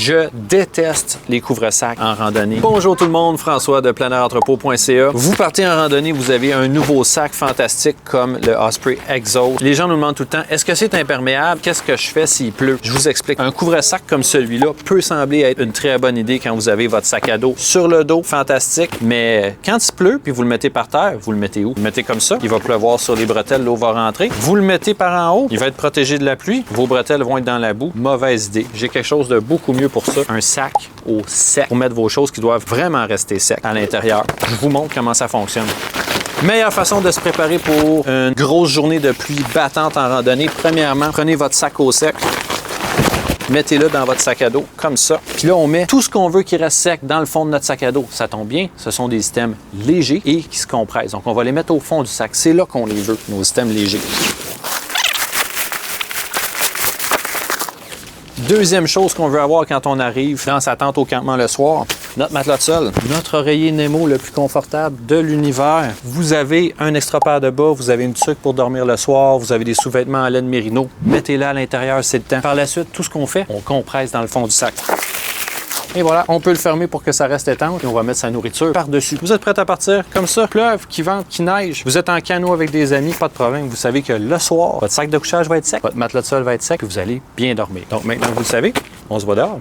Je déteste les couvre-sacs en randonnée. Bonjour tout le monde, François de planeurentrepôt.ca. Vous partez en randonnée, vous avez un nouveau sac fantastique comme le Osprey Exos. Les gens nous demandent tout le temps, est-ce que c'est imperméable? Qu'est-ce que je fais s'il pleut? Je vous explique. Un couvre-sac comme celui-là peut sembler être une très bonne idée quand vous avez votre sac à dos sur le dos, fantastique. Mais quand il pleut puis vous le mettez par terre, vous le mettez où? Vous le mettez comme ça, il va pleuvoir sur les bretelles, l'eau va rentrer. Vous le mettez par en haut, il va être protégé de la pluie. Vos bretelles vont être dans la boue. Mauvaise idée. J'ai quelque chose de beaucoup mieux pour ça. Un sac au sec pour mettre vos choses qui doivent vraiment rester secs à l'intérieur. Je vous montre comment ça fonctionne. Meilleure façon de se préparer pour une grosse journée de pluie battante en randonnée. Premièrement, prenez votre sac au sec. Mettez-le dans votre sac à dos, comme ça. Puis là, on met tout ce qu'on veut qui reste sec dans le fond de notre sac à dos. Ça tombe bien, ce sont des systèmes légers et qui se compressent. Donc, on va les mettre au fond du sac. C'est là qu'on les veut, nos systèmes légers. Deuxième chose qu'on veut avoir quand on arrive dans sa tente au campement le soir, notre matelas de sol, notre oreiller Nemo le plus confortable de l'univers. Vous avez un extra paire de bas, vous avez une tuque pour dormir le soir, vous avez des sous-vêtements en laine mérino. Mettez-les à l'intérieur, c'est le temps. Par la suite, tout ce qu'on fait, on compresse dans le fond du sac. Et voilà, on peut le fermer pour que ça reste étanche et on va mettre sa nourriture par-dessus. Vous êtes prêts à partir comme ça? Pleuve, qui vente, qui neige. Vous êtes en canot avec des amis, pas de problème. Vous savez que le soir, votre sac de couchage va être sec, votre matelas de sol va être sec et vous allez bien dormir. Donc maintenant, vous le savez, on se voit dehors.